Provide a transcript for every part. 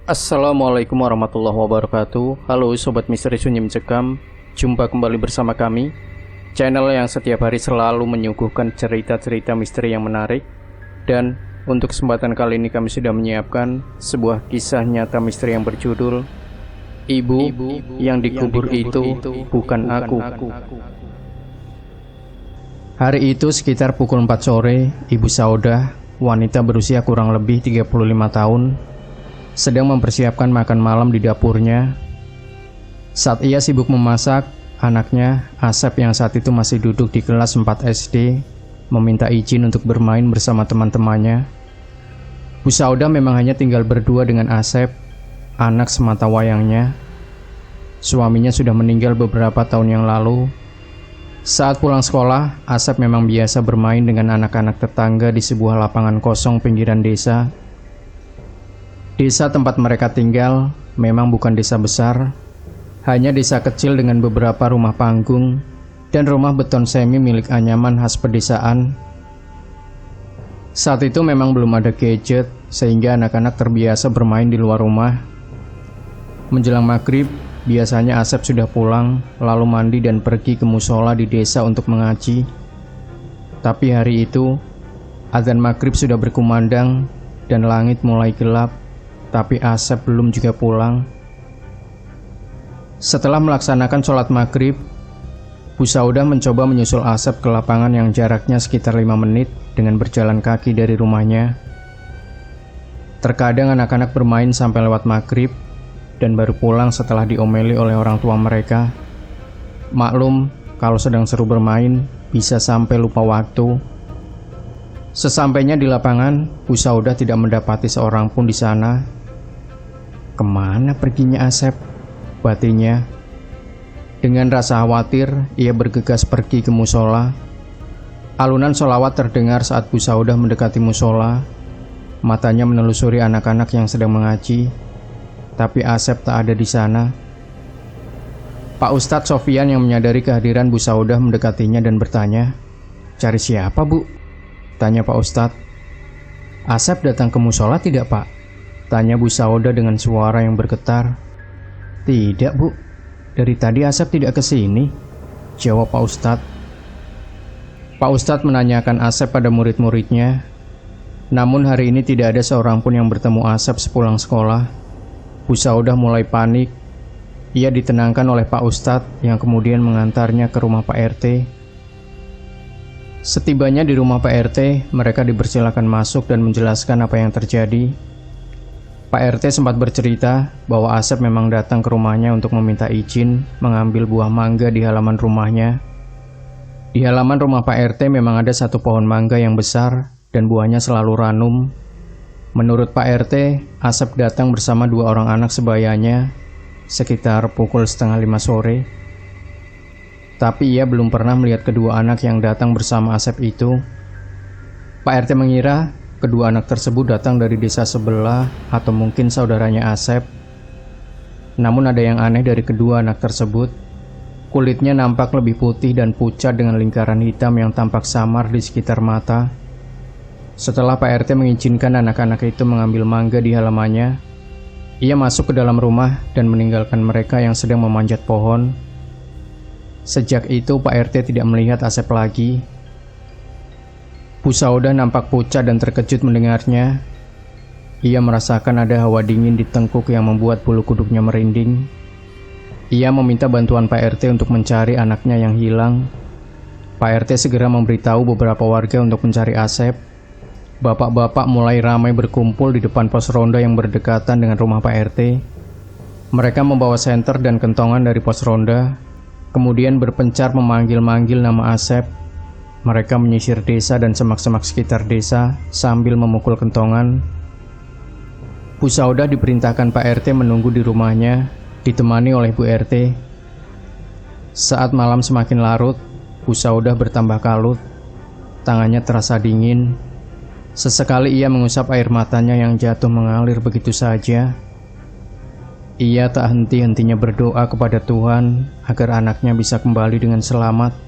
Assalamualaikum warahmatullahi wabarakatuh. Halo Sobat Misteri Sunyi Mencekam. Jumpa kembali bersama kami, channel yang setiap hari selalu menyuguhkan cerita-cerita misteri yang menarik. Dan untuk kesempatan kali ini kami sudah menyiapkan sebuah kisah nyata misteri yang berjudul Ibu yang dikubur itu bukan aku. Hari itu sekitar pukul 4 sore, Ibu Saudah, wanita berusia kurang lebih 35 tahun, sedang mempersiapkan makan malam di dapurnya. Saat ia sibuk memasak, anaknya, Asep yang saat itu masih duduk di kelas 4 SD, meminta izin untuk bermain bersama teman-temannya. Bu Saudah memang hanya tinggal berdua dengan Asep, anak semata wayangnya. Suaminya sudah meninggal beberapa tahun yang lalu. Saat pulang sekolah, Asep memang biasa bermain dengan anak-anak tetangga di sebuah lapangan kosong pinggiran desa. Desa tempat mereka tinggal memang bukan desa besar, hanya desa kecil dengan beberapa rumah panggung dan rumah beton semi milik anyaman khas pedesaan. Saat itu memang belum ada gadget, sehingga anak-anak terbiasa bermain di luar rumah. Menjelang maghrib, biasanya Asep sudah pulang, lalu mandi dan pergi ke musola di desa untuk mengaji. Tapi hari itu, azan maghrib sudah berkumandang dan langit mulai gelap, tapi Asep belum juga pulang. Setelah melaksanakan sholat maghrib, Bu Saudah mencoba menyusul Asep ke lapangan yang jaraknya sekitar 5 menit dengan berjalan kaki dari rumahnya. Terkadang anak-anak bermain sampai lewat maghrib dan baru pulang setelah diomeli oleh orang tua mereka. Maklum, kalau sedang seru bermain, bisa sampai lupa waktu. Sesampainya di lapangan, Bu Saudah tidak mendapati seorang pun di sana. Kemana perginya Asep? Batinnya. Dengan rasa khawatir, ia bergegas pergi ke musola. Alunan sholawat terdengar saat Bu Saudah mendekati musola. Matanya menelusuri anak-anak yang sedang mengaji, tapi Asep tak ada di sana. Pak Ustadz Sofian yang menyadari kehadiran Bu Saudah mendekatinya dan bertanya, "Cari siapa, Bu?" tanya Pak Ustadz. "Asep datang ke musola tidak, Pak?" tanya Bu Saudah dengan suara yang bergetar. "Tidak, Bu. Dari tadi Asep tidak ke sini," jawab Pak Ustadz. Pak Ustadz menanyakan Asep pada murid-muridnya. Namun hari ini tidak ada seorang pun yang bertemu Asep sepulang sekolah. Bu Saudah mulai panik. Ia ditenangkan oleh Pak Ustadz yang kemudian mengantarnya ke rumah Pak RT. Setibanya di rumah Pak RT, mereka dipersilakan masuk dan menjelaskan apa yang terjadi. Pak RT sempat bercerita bahwa Asep memang datang ke rumahnya untuk meminta izin mengambil buah mangga di halaman rumahnya. Di halaman rumah Pak RT memang ada satu pohon mangga yang besar dan buahnya selalu ranum. Menurut Pak RT, Asep datang bersama 2 orang anak sebayanya sekitar pukul 4:30 sore. Tapi ia belum pernah melihat kedua anak yang datang bersama Asep itu. Pak RT mengira kedua anak tersebut datang dari desa sebelah atau mungkin saudaranya Asep. Namun ada yang aneh dari kedua anak tersebut. Kulitnya nampak lebih putih dan pucat dengan lingkaran hitam yang tampak samar di sekitar mata. Setelah Pak RT mengizinkan anak-anak itu mengambil mangga di halamannya, ia masuk ke dalam rumah dan meninggalkan mereka yang sedang memanjat pohon. Sejak itu Pak RT tidak melihat Asep lagi. Bu Saudah nampak pucat dan terkejut mendengarnya. Ia merasakan ada hawa dingin di tengkuk yang membuat bulu kuduknya merinding. Ia meminta bantuan Pak RT untuk mencari anaknya yang hilang. Pak RT segera memberitahu beberapa warga untuk mencari Asep. Bapak-bapak mulai ramai berkumpul di depan pos ronda yang berdekatan dengan rumah Pak RT. Mereka membawa senter dan kentongan dari pos ronda, kemudian berpencar memanggil-manggil nama Asep. Mereka menyisir desa dan semak-semak sekitar desa sambil memukul kentongan. Bu Saudah diperintahkan Pak RT menunggu di rumahnya, ditemani oleh Bu RT. Saat malam semakin larut, Bu Saudah bertambah kalut. Tangannya terasa dingin. Sesekali ia mengusap air matanya yang jatuh mengalir begitu saja. Ia tak henti-hentinya berdoa kepada Tuhan agar anaknya bisa kembali dengan selamat.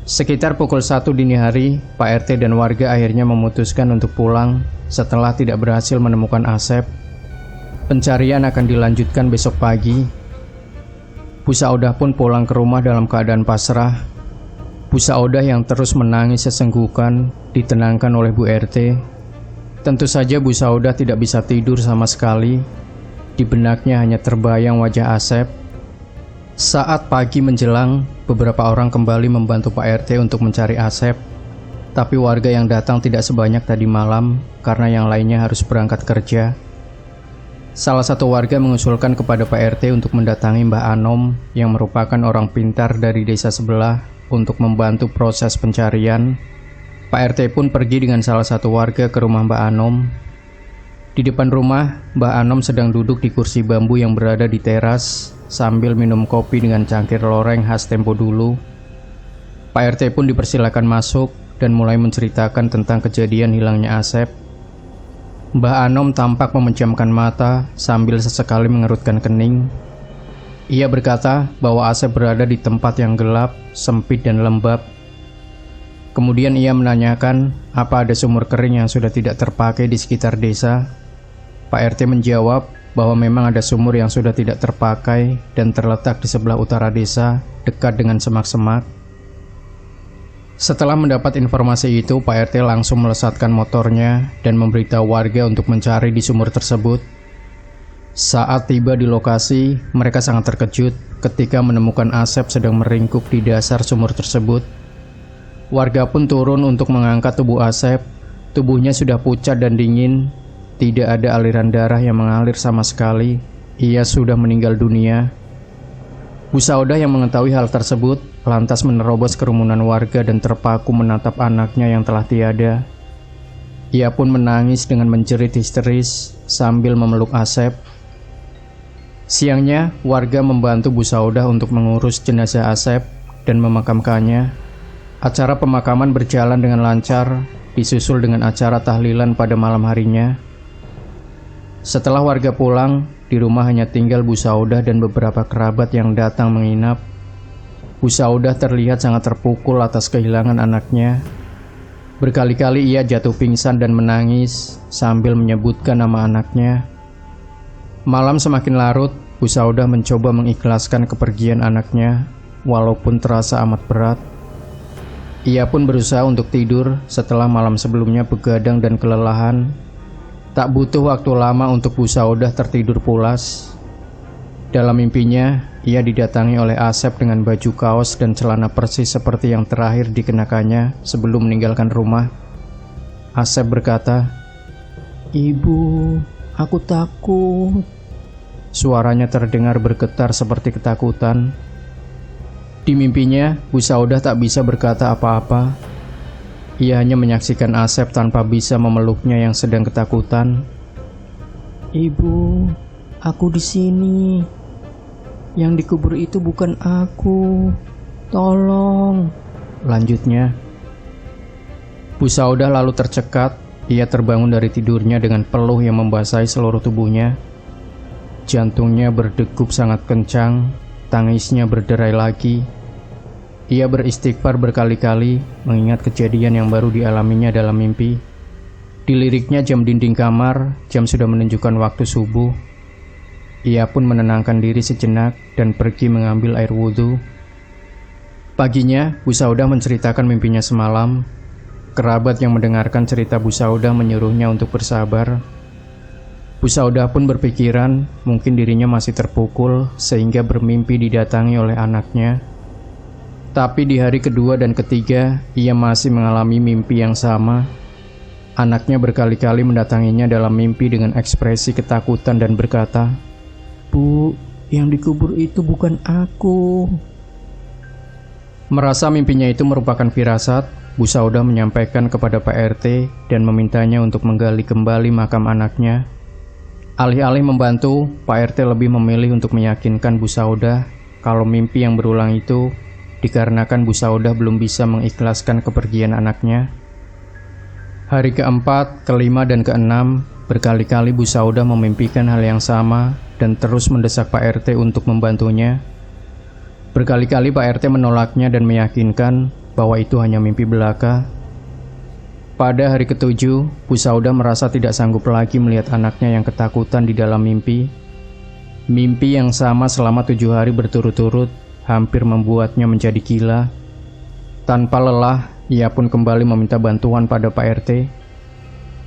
Sekitar pukul 1 dini hari, Pak RT dan warga akhirnya memutuskan untuk pulang setelah tidak berhasil menemukan Asep. Pencarian akan dilanjutkan besok pagi. Bu Saudah pun pulang ke rumah dalam keadaan pasrah. Bu Saudah yang terus menangis sesenggukan ditenangkan oleh Bu RT. Tentu saja Bu Saudah tidak bisa tidur sama sekali. Di benaknya hanya terbayang wajah Asep. Saat pagi menjelang, beberapa orang kembali membantu Pak RT untuk mencari Asep. Tapi warga yang datang tidak sebanyak tadi malam karena yang lainnya harus berangkat kerja. Salah satu warga mengusulkan kepada Pak RT untuk mendatangi Mbah Anom yang merupakan orang pintar dari desa sebelah untuk membantu proses pencarian. Pak RT pun pergi dengan salah satu warga ke rumah Mbah Anom. Di depan rumah, Mbah Anom sedang duduk di kursi bambu yang berada di teras sambil minum kopi dengan cangkir loreng khas tempo dulu. Pak RT pun dipersilakan masuk dan mulai menceritakan tentang kejadian hilangnya Asep. Mbah Anom tampak memejamkan mata sambil sesekali mengerutkan kening. Ia berkata bahwa Asep berada di tempat yang gelap, sempit dan lembab. Kemudian ia menanyakan apa ada sumur kering yang sudah tidak terpakai di sekitar desa. Pak RT menjawab bahwa memang ada sumur yang sudah tidak terpakai dan terletak di sebelah utara desa, dekat dengan semak-semak. Setelah mendapat informasi itu, Pak RT langsung melesatkan motornya dan memberitahu warga untuk mencari di sumur tersebut. Saat tiba di lokasi, mereka sangat terkejut ketika menemukan Asep sedang meringkuk di dasar sumur tersebut. Warga pun turun untuk mengangkat tubuh Asep. Tubuhnya sudah pucat dan dingin, tidak ada aliran darah yang mengalir sama sekali. Ia sudah meninggal dunia. Bu Saudah yang mengetahui hal tersebut lantas menerobos kerumunan warga dan terpaku menatap anaknya yang telah tiada. Ia pun menangis dengan menjerit histeris sambil memeluk Asep. Siangnya, warga membantu Bu Saudah untuk mengurus jenazah Asep dan memakamkannya. Acara pemakaman berjalan dengan lancar, disusul dengan acara tahlilan pada malam harinya. Setelah warga pulang, di rumah hanya tinggal Bu Saudah dan beberapa kerabat yang datang menginap. Bu Saudah terlihat sangat terpukul atas kehilangan anaknya. Berkali-kali ia jatuh pingsan dan menangis sambil menyebutkan nama anaknya. Malam semakin larut, Bu Saudah mencoba mengikhlaskan kepergian anaknya, walaupun terasa amat berat. Ia pun berusaha untuk tidur setelah malam sebelumnya begadang dan kelelahan. Tak butuh waktu lama untuk Bu Saudah tertidur pulas. Dalam mimpinya, ia didatangi oleh Asep dengan baju kaos dan celana persis seperti yang terakhir dikenakannya sebelum meninggalkan rumah. Asep berkata, "Ibu, aku takut." Suaranya terdengar bergetar seperti ketakutan. Di mimpinya, Bu Saudah tak bisa berkata apa-apa. Ia hanya menyaksikan Asep tanpa bisa memeluknya yang sedang ketakutan. "Ibu, aku di sini. Yang dikubur itu bukan aku. Tolong," lanjutnya. Bu Saudah lalu tercekat. Ia terbangun dari tidurnya dengan peluh yang membasahi seluruh tubuhnya. Jantungnya berdegup sangat kencang, tangisnya berderai lagi. Ia beristighfar berkali-kali mengingat kejadian yang baru dialaminya dalam mimpi. Diliriknya jam dinding kamar, jam sudah menunjukkan waktu subuh. Ia pun menenangkan diri sejenak dan pergi mengambil air wudhu. Paginya, Bu Saudah menceritakan mimpinya semalam. Kerabat yang mendengarkan cerita Bu Saudah menyuruhnya untuk bersabar. Bu Saudah pun berpikiran mungkin dirinya masih terpukul sehingga bermimpi didatangi oleh anaknya. Tapi di hari kedua dan ketiga, ia masih mengalami mimpi yang sama. Anaknya berkali-kali mendatanginya dalam mimpi dengan ekspresi ketakutan dan berkata, "Bu, yang dikubur itu bukan aku." Merasa mimpinya itu merupakan firasat, Bu Saudah menyampaikan kepada Pak RT dan memintanya untuk menggali kembali makam anaknya. Alih-alih membantu, Pak RT lebih memilih untuk meyakinkan Bu Saudah kalau mimpi yang berulang itu dikarenakan Bu Saudah belum bisa mengikhlaskan kepergian anaknya. Hari keempat, kelima, dan keenam, berkali-kali Bu Saudah memimpikan hal yang sama dan terus mendesak Pak RT untuk membantunya. Berkali-kali Pak RT menolaknya dan meyakinkan bahwa itu hanya mimpi belaka. Pada hari ketujuh, Bu Saudah merasa tidak sanggup lagi melihat anaknya yang ketakutan di dalam mimpi. Mimpi yang sama selama 7 hari berturut-turut hampir membuatnya menjadi gila. Tanpa lelah, ia pun kembali meminta bantuan pada Pak RT.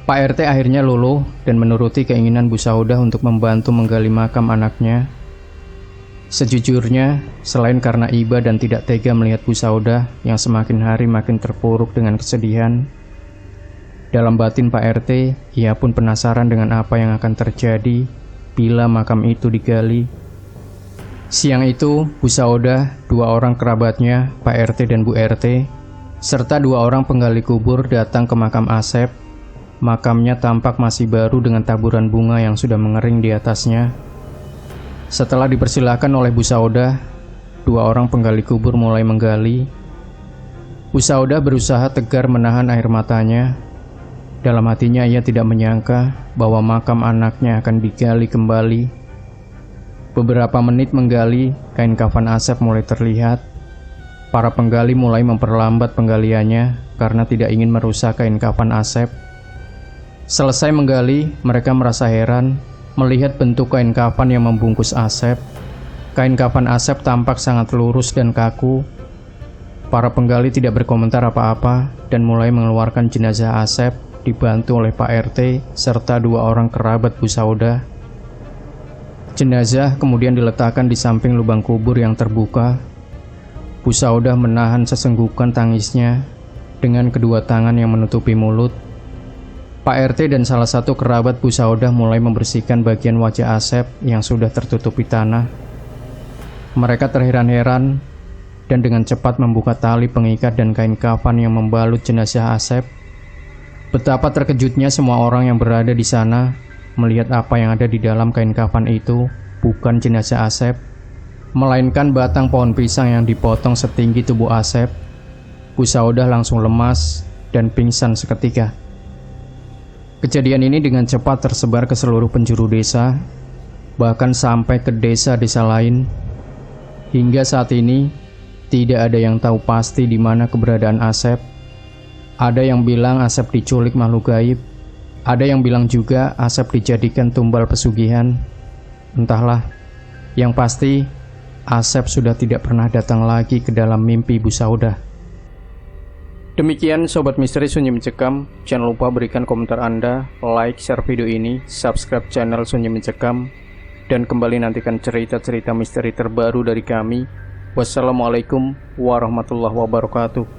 Pak RT akhirnya luluh dan menuruti keinginan Bu Saudah untuk membantu menggali makam anaknya. Sejujurnya, selain karena iba dan tidak tega melihat Bu Saudah yang semakin hari makin terpuruk dengan kesedihan, dalam batin Pak RT, ia pun penasaran dengan apa yang akan terjadi bila makam itu digali. Siang itu, Bu Saudah, 2 orang kerabatnya, Pak RT dan Bu RT, serta 2 orang penggali kubur datang ke makam Asep. Makamnya tampak masih baru dengan taburan bunga yang sudah mengering di atasnya. Setelah dipersilakan oleh Bu Saudah, 2 orang penggali kubur mulai menggali. Bu Saudah berusaha tegar menahan air matanya. Dalam hatinya ia tidak menyangka bahwa makam anaknya akan digali kembali. Beberapa menit menggali, kain kafan Asep mulai terlihat. Para penggali mulai memperlambat penggaliannya karena tidak ingin merusak kain kafan Asep. Selesai menggali, mereka merasa heran melihat bentuk kain kafan yang membungkus Asep. Kain kafan Asep tampak sangat lurus dan kaku. Para penggali tidak berkomentar apa-apa dan mulai mengeluarkan jenazah Asep, dibantu oleh Pak RT serta 2 orang kerabat Bu Saudah. Jenazah kemudian diletakkan di samping lubang kubur yang terbuka. Bu Saudah menahan sesenggukan tangisnya dengan kedua tangan yang menutupi mulut. Pak RT dan salah satu kerabat Bu Saudah mulai membersihkan bagian wajah Asep yang sudah tertutupi tanah. Mereka terheran-heran dan dengan cepat membuka tali pengikat dan kain kafan yang membalut jenazah Asep. Betapa terkejutnya semua orang yang berada di sana melihat apa yang ada di dalam kain kafan itu bukan jenazah Asep, melainkan batang pohon pisang yang dipotong setinggi tubuh Asep. Bu Saudah langsung lemas dan pingsan seketika. Kejadian ini dengan cepat tersebar ke seluruh penjuru desa, bahkan sampai ke desa-desa lain. Hingga saat ini, tidak ada yang tahu pasti di mana keberadaan Asep. Ada yang bilang Asep diculik makhluk gaib. Ada yang bilang juga Asep dijadikan tumbal pesugihan. Entahlah, yang pasti Asep sudah tidak pernah datang lagi ke dalam mimpi Bu Saudah. Demikian Sobat Misteri Sunyi Mencekam. Jangan lupa berikan komentar Anda, like, share video ini, subscribe channel Sunyi Mencekam, dan kembali nantikan cerita-cerita misteri terbaru dari kami. Wassalamualaikum warahmatullahi wabarakatuh.